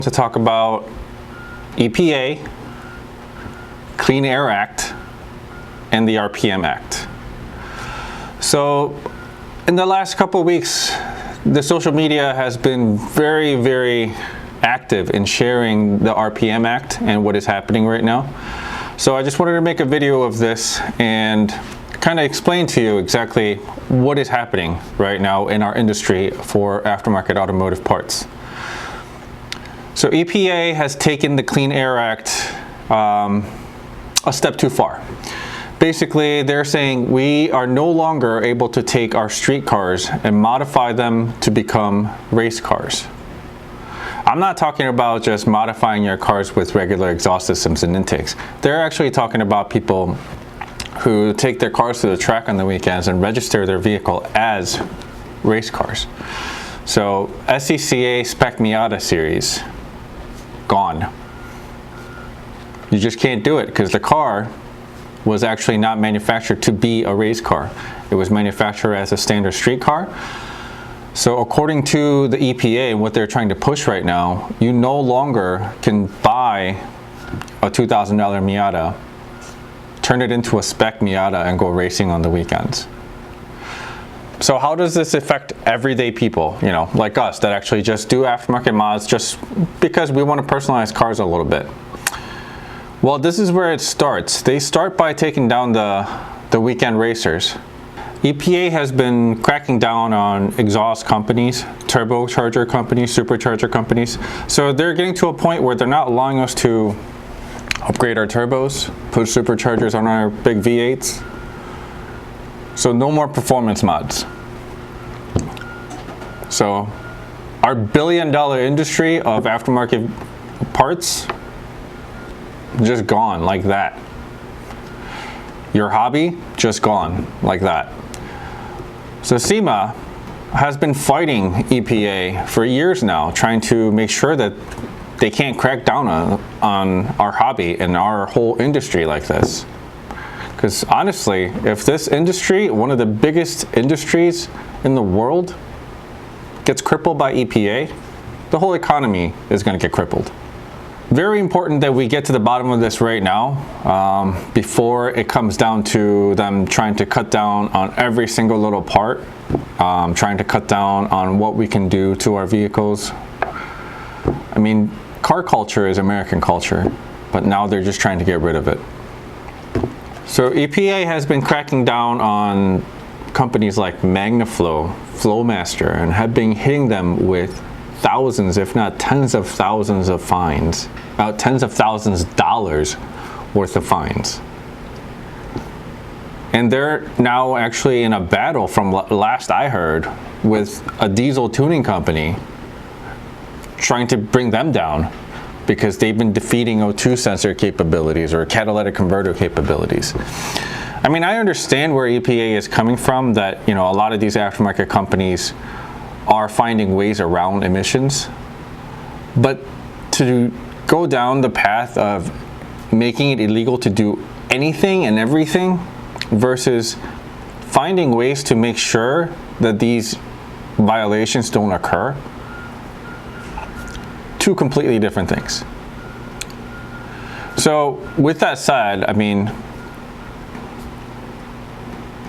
To talk about EPA, Clean Air Act, and the RPM Act. So in the last couple of weeks, the social media has been very active in sharing the RPM Act and what is happening right now. So I just wanted to make a video of this and kind of explain to you exactly what is happening right now in our industry for aftermarket automotive parts. So EPA has taken the Clean Air Act a step too far. Basically, they're saying we are no longer able to take our street cars and modify them to become race cars. I'm not talking about just modifying your cars with regular exhaust systems and intakes. They're actually talking about people who take their cars to the track on the weekends and register their vehicle as race cars. So SCCA Spec Miata series, gone. You just can't do it because the car was actually not manufactured to be a race car. It was manufactured as a standard street car. So according to the EPA and what they're trying to push right now, you no longer can buy a $2,000 Miata, turn it into a spec Miata and go racing on the weekends. So how does this affect everyday people, you know, like us that actually just do aftermarket mods just because we want to personalize cars a little bit? Well, this is where it starts. They start by taking down the weekend racers. EPA has been cracking down on exhaust companies, turbocharger companies, supercharger companies. So they're getting to a point where they're not allowing us to upgrade our turbos, put superchargers on our big V8s. So no more performance mods. So our billion-dollar industry of aftermarket parts just gone like that. Your hobby just gone like that. So SEMA has been fighting EPA for years now, trying to make sure that they can't crack down on our hobby and our whole industry like this. Because honestly, if this industry, one of the biggest industries in the world, gets crippled by EPA, the whole economy is going to get crippled. Very important that we get to the bottom of this right now before it comes down to them trying to cut down on every single little part, trying to cut down on what we can do to our vehicles. I mean, car culture is American culture, but now they're just trying to get rid of it. So EPA has been cracking down on companies like MagnaFlow, Flowmaster, and have been hitting them with thousands, if not tens of thousands of fines, about tens of thousands of dollars worth of fines. And they're now actually in a battle, from last I heard, with a diesel tuning company trying to bring them down because they've been defeating O2 sensor capabilities or catalytic converter capabilities. I mean, I understand where EPA is coming from, that, you know, a lot of these aftermarket companies are finding ways around emissions, but to go down the path of making it illegal to do anything and everything versus finding ways to make sure that these violations don't occur, two completely different things. So with that said, I mean,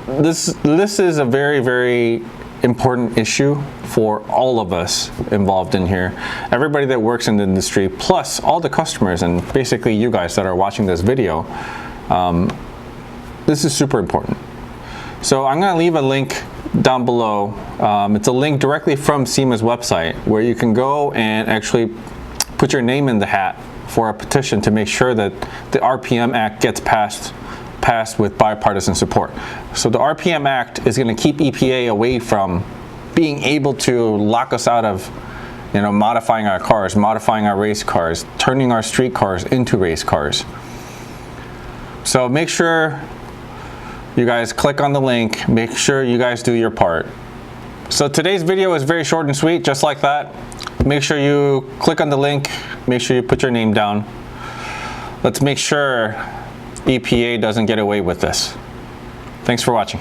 this is a very important issue for all of us involved in here. Everybody that works in the industry, plus all the customers and basically you guys that are watching this video. This is super important. So I'm going to leave a link down below. It's a link directly from SEMA's website where you can go and actually put your name in the hat for a petition to make sure that the RPM Act gets passed with bipartisan support. So the RPM Act is going to keep EPA away from being able to lock us out of, you know, modifying our cars, modifying our race cars, turning our street cars into race cars. So make sure you guys click on the link, make sure you guys do your part. So today's video is very short and sweet, just like that. Make sure you click on the link, make sure you put your name down. Let's make sure EPA doesn't get away with this. Thanks for watching.